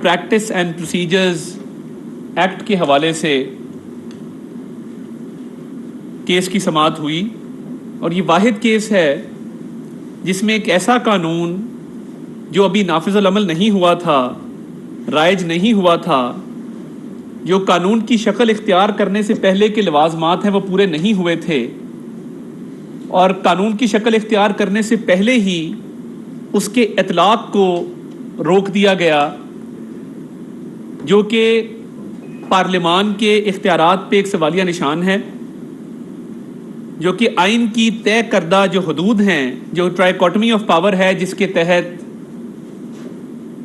Practice and procedures act کے حوالے سے کیس کی سماعت ہوئی، اور یہ واحد کیس ہے جس میں ایک ایسا قانون جو ابھی نافذ العمل نہیں ہوا تھا، رائج نہیں ہوا تھا، جو قانون کی شکل اختیار کرنے سے پہلے کے لوازمات ہیں وہ پورے نہیں ہوئے تھے، اور قانون کی شکل اختیار کرنے سے پہلے ہی اس کے اطلاق کو روک دیا گیا، جو کہ پارلیمان کے اختیارات پہ ایک سوالیہ نشان ہے، جو کہ آئین کی طے کردہ جو حدود ہیں، جو ٹرائیکوٹمی آف پاور ہے، جس کے تحت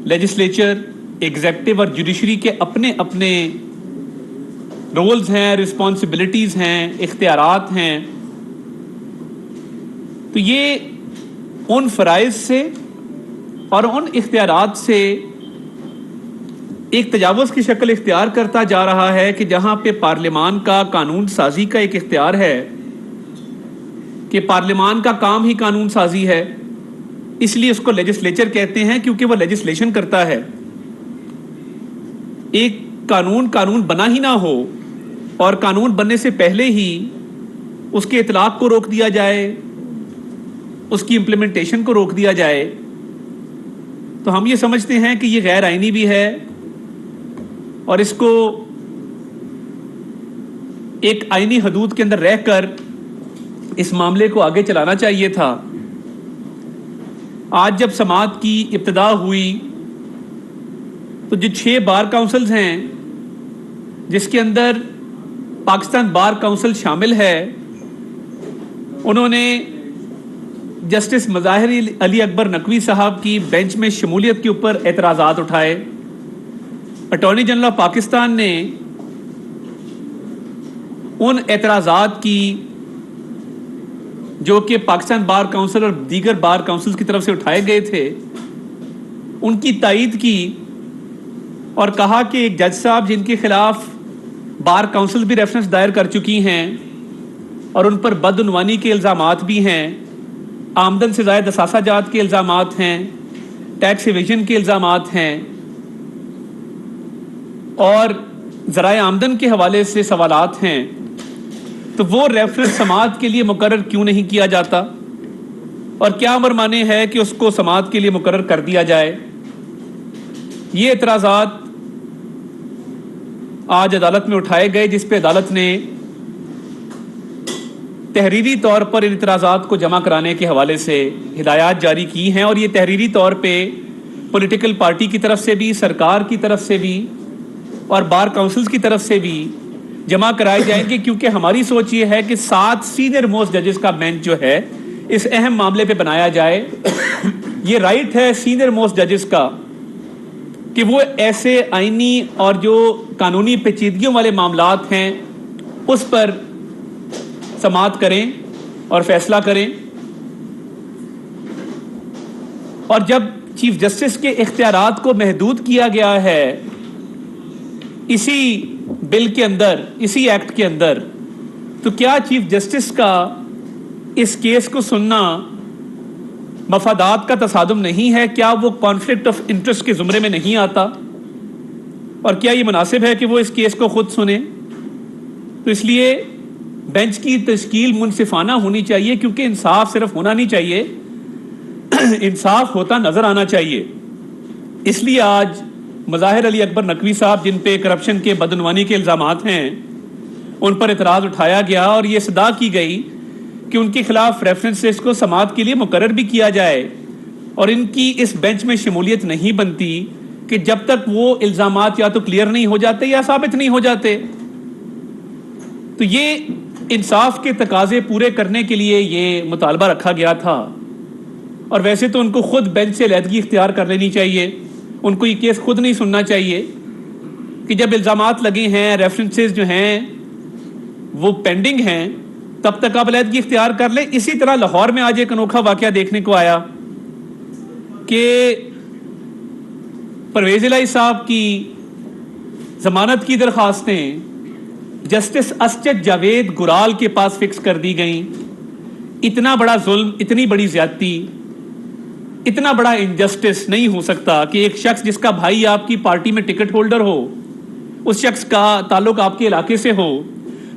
لیجسلیچر، ایگزیکٹو اور جوڈیشری کے اپنے اپنے رولز ہیں، رسپانسبلٹیز ہیں، اختیارات ہیں۔ تو یہ ان فرائض سے اور ان اختیارات سے ایک تجاوز کی شکل اختیار کرتا جا رہا ہے کہ جہاں پہ پارلیمان کا قانون سازی کا ایک اختیار ہے کہ پارلیمان کا کام ہی قانون سازی ہے، اس لیے اس کو لیجسلیچر کہتے ہیں کیونکہ وہ لیجسلیشن کرتا ہے۔ ایک قانون بنا ہی نہ ہو اور قانون بننے سے پہلے ہی اس کے اطلاق کو روک دیا جائے، اس کی امپلیمنٹیشن کو روک دیا جائے، تو ہم یہ سمجھتے ہیں کہ یہ غیر آئینی بھی ہے، اور اس کو ایک آئینی حدود کے اندر رہ کر اس معاملے کو آگے چلانا چاہیے تھا۔ آج جب سماعت کی ابتدا ہوئی تو جو 6 بار کونسلز ہیں، جس کے اندر پاکستان بار کونسل شامل ہے، انہوں نے جسٹس مظاہر علی اکبر نقوی صاحب کی بینچ میں شمولیت کے اوپر اعتراضات اٹھائے۔ اٹارنی جنرل آف پاکستان نے ان اعتراضات کی جو کہ پاکستان بار کونسل اور دیگر بار کونسل کی طرف سے اٹھائے گئے تھے، ان کی تائید کی اور کہا کہ ایک جج صاحب جن کے خلاف بار کونسل بھی ریفرنس دائر کر چکی ہیں اور ان پر بدعنوانی کے الزامات بھی ہیں، آمدن سے زائد اثاثہ جات کے الزامات ہیں، ٹیکس ایویژن کے الزامات ہیں، اور ذرائع آمدن کے حوالے سے سوالات ہیں، تو وہ ریفرنس سماعت کے لیے مقرر کیوں نہیں کیا جاتا، اور کیا امر مانے ہے کہ اس کو سماعت کے لیے مقرر کر دیا جائے۔ یہ اعتراضات آج عدالت میں اٹھائے گئے، جس پہ عدالت نے تحریری طور پر ان اعتراضات کو جمع کرانے کے حوالے سے ہدایات جاری کی ہیں، اور یہ تحریری طور پہ پولیٹیکل پارٹی کی طرف سے بھی، سرکار کی طرف سے بھی اور بار کونسلز کی طرف سے بھی جمع کرائے جائیں گے، کیونکہ ہماری سوچ یہ ہے کہ 7 سینئر موسٹ ججز کا بینچ جو ہے اس اہم معاملے پہ بنایا جائے۔ یہ رائٹ ہے سینئر موسٹ ججز کا کہ وہ ایسے آئینی اور جو قانونی پیچیدگیوں والے معاملات ہیں اس پر سماعت کریں اور فیصلہ کریں، اور جب چیف جسٹس کے اختیارات کو محدود کیا گیا ہے اسی بل کے اندر، اسی ایکٹ کے اندر، تو کیا چیف جسٹس کا اس کیس کو سننا مفادات کا تصادم نہیں ہے؟ کیا وہ کانفلکٹ آف انٹرسٹ کے زمرے میں نہیں آتا؟ اور کیا یہ مناسب ہے کہ وہ اس کیس کو خود سنیں؟ تو اس لیے بینچ کی تشکیل منصفانہ ہونی چاہیے، کیونکہ انصاف صرف ہونا نہیں چاہیے، انصاف ہوتا نظر آنا چاہیے۔ اس لیے آج مظاہر علی اکبر نقوی صاحب جن پہ کرپشن کے، بدعنوانی کے الزامات ہیں، ان پر اعتراض اٹھایا گیا اور یہ صدا کی گئی کہ ان کے خلاف ریفرنسز کو سماعت کے لیے مقرر بھی کیا جائے، اور ان کی اس بینچ میں شمولیت نہیں بنتی کہ جب تک وہ الزامات یا تو کلیئر نہیں ہو جاتے یا ثابت نہیں ہو جاتے۔ تو یہ انصاف کے تقاضے پورے کرنے کے لیے یہ مطالبہ رکھا گیا تھا، اور ویسے تو ان کو خود بینچ سے علیحدگی اختیار کر لینی چاہیے، ان کو یہ کیس خود نہیں سننا چاہیے کہ جب الزامات لگے ہیں، ریفرنسز جو ہیں وہ پینڈنگ ہیں، تب تک آپ علیحدگی اختیار کر لیں۔ اسی طرح لاہور میں آج ایک انوکھا واقعہ دیکھنے کو آیا کہ پرویز الہی صاحب کی ضمانت کی درخواستیں جسٹس اسجد جاوید گرال کے پاس فکس کر دی گئیں۔ اتنا بڑا ظلم، اتنی بڑی زیادتی اتنا بڑا انجسٹس نہیں ہو سکتا کہ ایک شخص جس کا بھائی آپ کی پارٹی میں ٹکٹ ہولڈر ہو، اس شخص کا تعلق آپ کے علاقے سے ہو،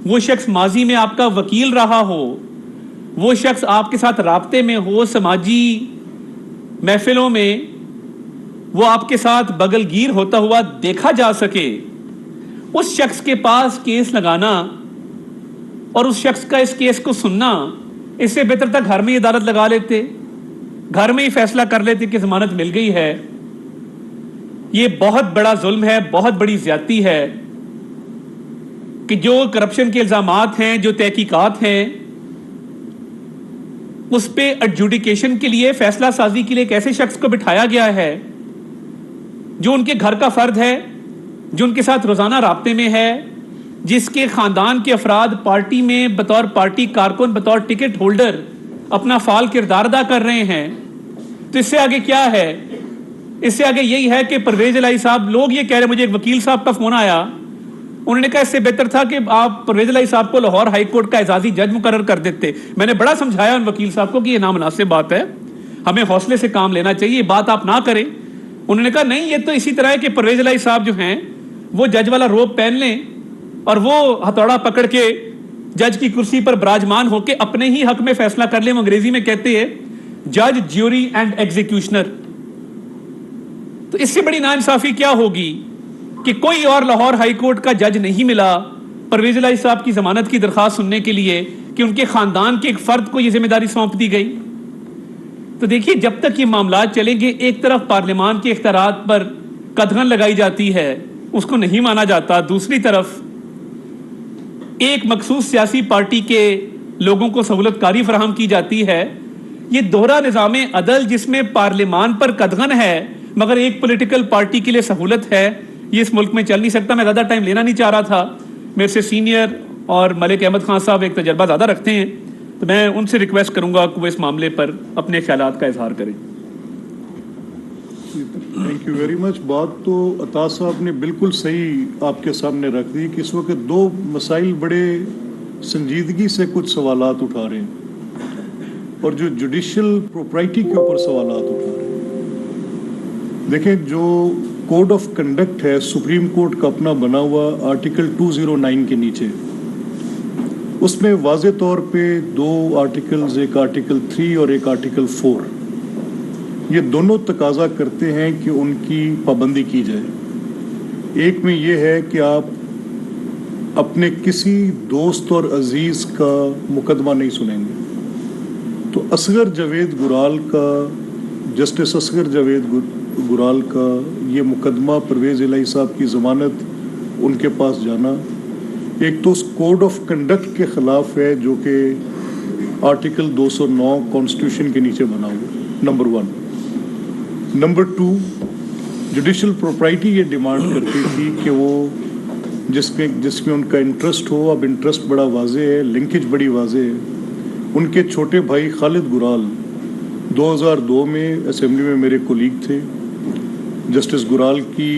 وہ شخص ماضی میں آپ کا وکیل رہا ہو، وہ شخص آپ کے ساتھ رابطے میں ہو، سماجی محفلوں میں وہ آپ کے ساتھ بغل گیر ہوتا ہوا دیکھا جا سکے، اس شخص کے پاس کیس لگانا اور اس شخص کا اس کیس کو سننا، اس سے بہتر تک گھر میں ہی عدالت لگا لیتے، گھر میں ہی فیصلہ کر لیتے کہ ضمانت مل گئی ہے۔ یہ بہت بڑا ظلم ہے، بہت بڑی زیادتی ہے کہ جو کرپشن کے الزامات ہیں، جو تحقیقات ہیں، اس پہ ایڈجوڈیکیشن کے لیے، فیصلہ سازی کے لیے ایک ایسے شخص کو بٹھایا گیا ہے جو ان کے گھر کا فرد ہے، جو ان کے ساتھ روزانہ رابطے میں ہے، جس کے خاندان کے افراد پارٹی میں بطور پارٹی کارکن، بطور ٹکٹ ہولڈر اپنا فعال کردار ادا کر رہے ہیں۔ تو اس سے آگے کیا ہے؟ اس سے آگے یہی ہے کہ پرویز الہی صاحب، لوگ یہ کہہ رہے ہیں، مجھے ایک وکیل صاحب کا فون آیا، انہوں نے کہا اس سے بہتر تھا کہ آپ پرویز الہی صاحب کو لاہور ہائی کورٹ کا اعزازی جج مقرر کر دیتے۔ میں نے بڑا سمجھایا ان وکیل صاحب کو کہ یہ نامناسب بات ہے، ہمیں حوصلے سے کام لینا چاہیے، یہ بات آپ نہ کریں۔ انہوں نے کہا نہیں، یہ تو اسی طرح ہے کہ پرویز الہی صاحب جو ہیں وہ جج والا روب پہن لیں اور وہ ہتھوڑا پکڑ کے جج کی کرسی پر براجمان ہو کے اپنے ہی حق میں فیصلہ کر لیں۔ وہ انگریزی میں کہتے ہیں جج، جیوری اینڈ ایگزیکیوشنر۔ تو اس سے بڑی ناانصافی کیا ہوگی کہ کوئی اور لاہور ہائی کورٹ کا جج نہیں ملا پرویز الہی صاحب کی ضمانت کی درخواست سننے کے لیے کہ ان کے خاندان کے ایک فرد کو یہ ذمہ داری سونپ دی گئی۔ تو دیکھیے، جب تک یہ معاملات چلیں گے، ایک طرف پارلیمان کے اختیارات پر قدغن لگائی جاتی ہے، اس کو نہیں مانا جاتا، دوسری طرف ایک مخصوص سیاسی پارٹی کے لوگوں کو سہولت کاری فراہم کی جاتی ہے۔ یہ دوہرا نظام عدل جس میں پارلیمان پر قدغن ہے مگر ایک پولیٹیکل پارٹی کے لیے سہولت ہے، یہ اس ملک میں چل نہیں سکتا۔ میں زیادہ ٹائم لینا نہیں چاہ رہا تھا، میرے سے سینئر اور ملک احمد خان صاحب ایک تجربہ زیادہ رکھتے ہیں، تو میں ان سے ریکویسٹ کروں گا کہ وہ اس معاملے پر اپنے خیالات کا اظہار کریں۔ Thank you very much. بات تو عطا صاحب نے بالکل صحیح آپ کے سامنے رکھ دی کہ اس وقت دو مسائل بڑے سنجیدگی سے کچھ سوالات اٹھا رہے ہیں اور جو جوڈیشل پروپرائٹی کے اوپر سوالات اٹھا رہے ہیں۔ دیکھیں، جو کوڈ آف کنڈکٹ ہے سپریم کورٹ کا اپنا بنا ہوا آرٹیکل 209 کے نیچے، اس میں واضح طور پہ دو آرٹیکلز، ایک آرٹیکل 3 اور ایک آرٹیکل 4، یہ دونوں تقاضا کرتے ہیں کہ ان کی پابندی کی جائے۔ ایک میں یہ ہے کہ آپ اپنے کسی دوست اور عزیز کا مقدمہ نہیں سنیں گے۔ تو اصغر جاوید گرال کا، جسٹس اصغر جاوید گرال کا یہ مقدمہ پرویز الہی صاحب کی ضمانت ان کے پاس جانا، ایک تو اس کوڈ آف کنڈکٹ کے خلاف ہے جو کہ آرٹیکل 209 کانسٹیٹیوشن کے نیچے بنا ہوا، نمبر 1۔ نمبر 2، جوڈیشل پروپرائٹی یہ ڈیمانڈ کرتی تھی کہ وہ جس میں ان کا انٹرسٹ ہو، اب انٹرسٹ بڑا واضح ہے، لنکیج بڑی واضح ہے۔ ان کے چھوٹے بھائی خالد گرال 2002 میں اسمبلی میں میرے کولیگ تھے۔ جسٹس گرال کی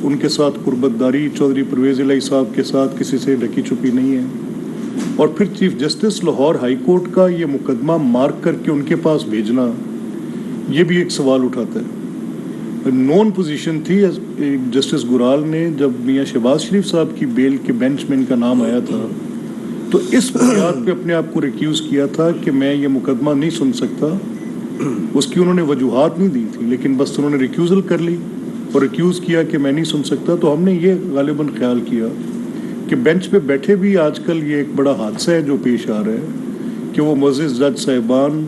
ان کے ساتھ قربت داری چودھری پرویز الہی صاحب کے ساتھ کسی سے ڈھکی چھپی نہیں ہے۔ اور پھر chief justice Lahore high court کا یہ مقدمہ مارک کر کے ان کے پاس بھیجنا، یہ بھی ایک سوال اٹھاتا ہے۔ نون پوزیشن تھی جسٹس گرال نے، جب میاں شہباز شریف صاحب کی بیل کے بینچ میں ان کا نام آیا تھا تو اس بنیاد پہ اپنے آپ کو ریکیوز کیا تھا کہ میں یہ مقدمہ نہیں سن سکتا۔ اس کی انہوں نے وجوہات نہیں دی تھی، لیکن بس انہوں نے ریکیوزل کر لی اور ریکیوز کیا کہ میں نہیں سن سکتا۔ تو ہم نے یہ غالباً خیال کیا کہ بینچ پہ بیٹھے بھی آج کل یہ ایک بڑا حادثہ ہے جو پیش آ رہا ہے کہ وہ معزز جج صاحبان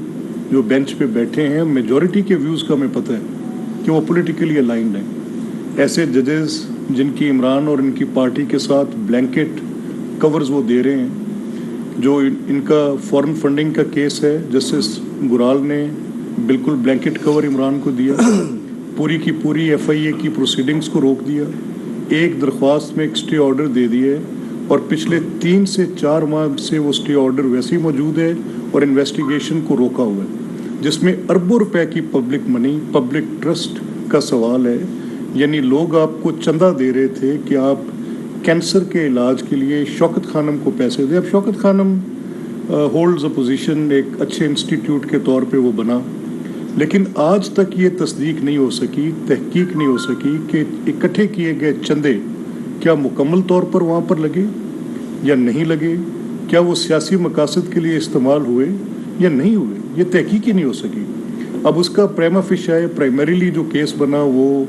جو بینچ پہ بیٹھے ہیں، میجورٹی کے ویوز کا ہمیں پتہ ہے کہ وہ پولیٹیکلی الائنڈ ہیں۔ ایسے ججز جن کی عمران اور ان کی پارٹی کے ساتھ بلینکٹ کورز وہ دے رہے ہیں، جو ان کا فورن فنڈنگ کا کیس ہے، جسٹس گرال نے بالکل بلینکٹ کور عمران کو دیا، پوری کی پوری FIA کی پروسیڈنگز کو روک دیا، ایک درخواست میں ایک اسٹے آرڈر دے دیا اور پچھلے 3 سے 4 ماہ سے وہ اسٹے آرڈر ویسے ہی موجود ہے اور انویسٹیگیشن کو روکا ہوا ہے، جس میں اربوں روپے کی پبلک منی، پبلک ٹرسٹ کا سوال ہے۔ یعنی لوگ آپ کو چندہ دے رہے تھے کہ آپ کینسر کے علاج کے لیے شوکت خانم کو پیسے دیں۔ اب شوکت خانم ہولڈز اے پوزیشن، ایک اچھے انسٹیٹیوٹ کے طور پہ وہ بنا، لیکن آج تک یہ تصدیق نہیں ہو سکی، تحقیق نہیں ہو سکی کہ اکٹھے کیے گئے چندے کیا مکمل طور پر وہاں پر لگے یا نہیں لگے، کیا وہ سیاسی مقاصد کے لیے استعمال ہوئے یا نہیں ہوئے، یہ تحقیق ہی نہیں ہو سکی۔ اب اس کا پریما فیشائے پرائمریلی جو کیس بنا وہ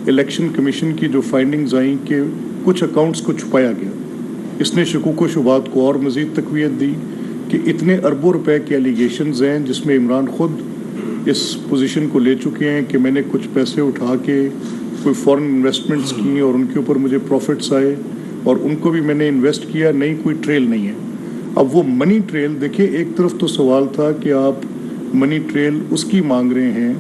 الیکشن کمیشن کی جو فائنڈنگز آئیں کہ کچھ اکاؤنٹس کو چھپایا گیا، اس نے شکوک و شبہات کو اور مزید تقویت دی کہ اتنے اربوں روپے کے ایلیگیشنز ہیں جس میں عمران خود اس پوزیشن کو لے چکے ہیں کہ میں نے کچھ پیسے اٹھا کے کوئی فورن انویسٹمنٹس کی اور ان کے اوپر مجھے پروفٹس آئے اور ان کو بھی میں نے انویسٹ کیا، نہیں کوئی ٹریل نہیں ہے۔ اب وہ منی ٹریل دیکھیں، ایک طرف تو سوال تھا کہ آپ منی ٹریل اس کی مانگ رہے ہیں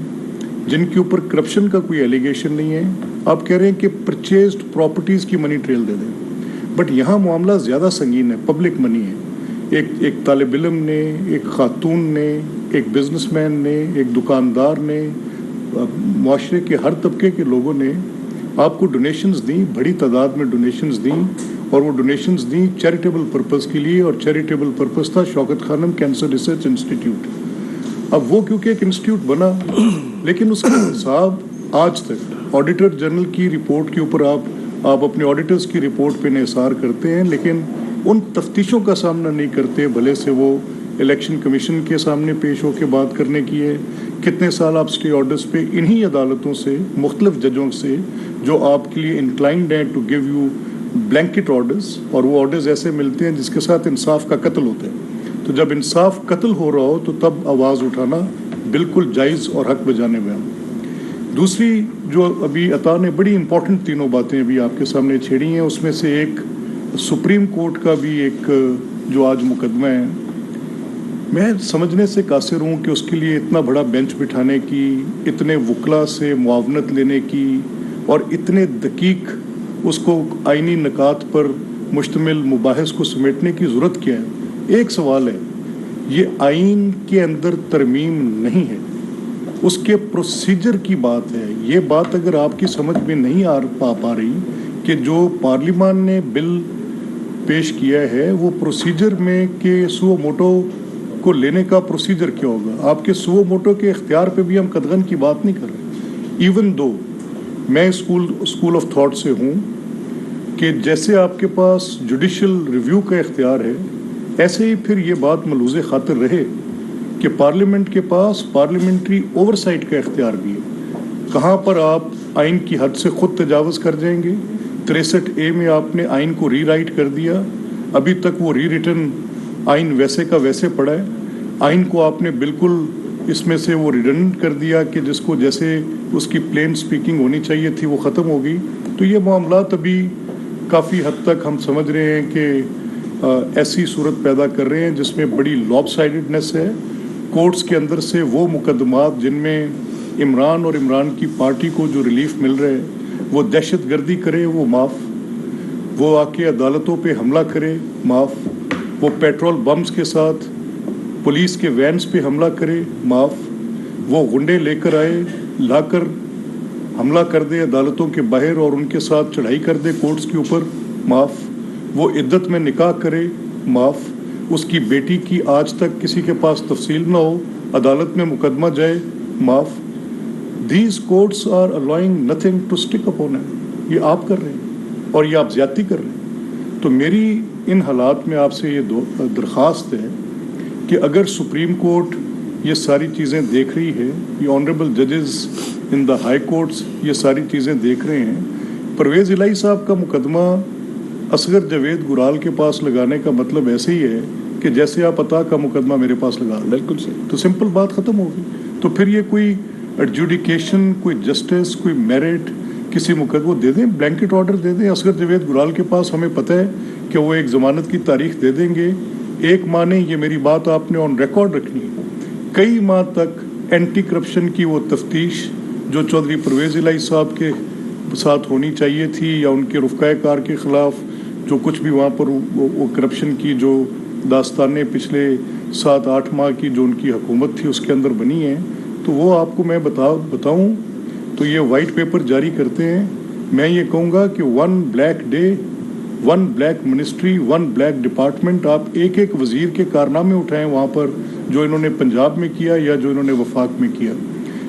جن کے اوپر کرپشن کا کوئی ایلیگیشن نہیں ہے، آپ کہہ رہے ہیں کہ پرچیزڈ پراپرٹیز کی منی ٹریل دے دیں، بٹ یہاں معاملہ زیادہ سنگین ہے، پبلک منی ہے۔ ایک طالب علم نے، ایک خاتون نے، ایک بزنس مین نے، ایک دکاندار نے، معاشرے کے ہر طبقے کے لوگوں نے آپ کو ڈونیشنز دیں، بڑی تعداد میں ڈونیشنز دیں، اور وہ ڈونیشنز دیں چیریٹیبل پرپز کے لیے، اور چیریٹیبل پرپز تھا شوکت خانم کینسر ریسرچ انسٹیٹیوٹ۔ اب وہ کیونکہ ایک انسٹیٹیوٹ بنا، لیکن اس کا حساب آج تک آڈیٹر جنرل کی رپورٹ کے اوپر آپ اپنے آڈیٹرز کی رپورٹ پہ انحصار کرتے ہیں، لیکن ان تفتیشوں کا سامنا نہیں کرتے، بھلے سے وہ الیکشن کمیشن کے سامنے پیش ہو کے بات کرنے کی ہے۔ کتنے سال آپ اسٹے آرڈرز پہ انہی عدالتوں سے، مختلف ججوں سے جو آپ کے لیے انکلائنڈ ہیں to give you blanket orders, اور وہ آرڈرز ایسے ملتے ہیں جس کے ساتھ انصاف کا قتل ہوتا ہے۔ تو جب انصاف قتل ہو رہا ہو تو تب آواز اٹھانا بالکل جائز اور حق بجانے میں۔ دوسری جو ابھی عطا نے بڑی امپورٹنٹ تینوں باتیں ابھی آپ کے سامنے چھیڑی ہیں، اس میں سے ایک سپریم کورٹ کا بھی ایک جو آج مقدمہ ہے، میں سمجھنے سے قاصر ہوں کہ اس کے لیے اتنا بڑا بینچ بٹھانے کی، اتنے وکلا سے معاونت لینے کی، اور اتنے دقیق اس کو آئینی نکات پر مشتمل مباحث کو سمیٹنے کی ضرورت کیا ہے۔ ایک سوال ہے، یہ آئین کے اندر ترمیم نہیں ہے، اس کے پروسیجر کی بات ہے۔ یہ بات اگر آپ کی سمجھ میں نہیں پا رہی کہ جو پارلیمان نے بل پیش کیا ہے وہ پروسیجر میں کہ سو موٹو کو لینے کا پروسیجر کیا ہوگا، آپ کے سو موٹو کے اختیار پہ بھی ہم قدغن کی بات نہیں کر رہے۔ ایون دو میں اسکول آف تھاٹ سے ہوں کہ جیسے آپ کے پاس جوڈیشل ریویو کا اختیار ہے، ایسے ہی پھر یہ بات ملحوظ خاطر رہے کہ پارلیمنٹ کے پاس پارلیمنٹری اوورسائٹ کا اختیار بھی ہے۔ کہاں پر آپ آئین کی حد سے خود تجاوز کر جائیں گے۔ 63A میں آپ نے آئین کو ری رائٹ کر دیا، ابھی تک وہ ری ریٹن آئین ویسے کا ویسے پڑا ہے۔ آئین کو آپ نے بالکل اس میں سے وہ ریڈنڈنٹ کر دیا کہ جس کو جیسے اس کی پلین سپیکنگ ہونی چاہیے تھی وہ ختم ہو گئی۔ تو یہ معاملات ابھی کافی حد تک ہم سمجھ رہے ہیں کہ ایسی صورت پیدا کر رہے ہیں جس میں بڑی لاب سائڈڈنس ہے۔ کورٹس کے اندر سے وہ مقدمات جن میں عمران اور عمران کی پارٹی کو جو ریلیف مل رہے ہے، وہ دہشت گردی کرے وہ معاف، وہ آ کے عدالتوں پہ حملہ کرے معاف، وہ پیٹرول بمز کے ساتھ پولیس کے وینز پہ حملہ کرے معاف، وہ غنڈے لے کر آئے لا کر حملہ کر دے عدالتوں کے باہر اور ان کے ساتھ چڑھائی کر دے کورٹس کے اوپر معاف، وہ عدت میں نکاح کرے معاف، اس کی بیٹی کی آج تک کسی کے پاس تفصیل نہ ہو، عدالت میں مقدمہ جائے معاف۔ These courts are allowing nothing to stick upon it۔ یہ آپ کر رہے ہیں اور یہ آپ زیادتی کر رہے ہیں۔ تو میری ان حالات میں آپ سے یہ درخواست ہے کہ اگر سپریم کورٹ یہ ساری چیزیں دیکھ رہی ہے، یہ آنریبل ججز ان دا ہائی کورٹس یہ ساری چیزیں دیکھ رہے ہیں، پرویز الہی صاحب کا مقدمہ اصغر جاوید گرال کے پاس لگانے کا مطلب ایسے ہی ہے کہ جیسے آپ عطا کا مقدمہ میرے پاس لگا، بالکل صحیح، تو سمپل بات ختم ہوگی۔ تو پھر یہ کوئی ایڈجوڈیکیشن، کوئی جسٹس، کوئی میرٹ کسی مقدمہ دے دیں، بلینکٹ آرڈر دے دیں اصغر جاوید گرال کے پاس، ہمیں پتہ ہے کہ وہ ایک ضمانت کی تاریخ دے دیں گے، 1 ماہ نہیں، یہ میری بات آپ نے آن ریکارڈ رکھنی ہے، کئی ماہ تک اینٹی کرپشن کی وہ تفتیش جو چودھری پرویز الہی صاحب کے ساتھ ہونی چاہیے تھی یا ان کے رفقائے کار کے خلاف جو کچھ بھی وہاں پر وہ کرپشن کی جو داستانیں پچھلے 7-8 ماہ کی جو ان کی حکومت تھی اس کے اندر بنی ہیں، تو وہ آپ کو میں بتاؤں تو یہ وائٹ پیپر جاری کرتے ہیں۔ میں یہ کہوں گا کہ 1 black day, 1 black ministry, 1 black department, آپ ایک وزیر کے کارنامے اٹھائیں وہاں پر جو انہوں نے پنجاب میں کیا یا جو انہوں نے وفاق میں کیا۔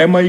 MI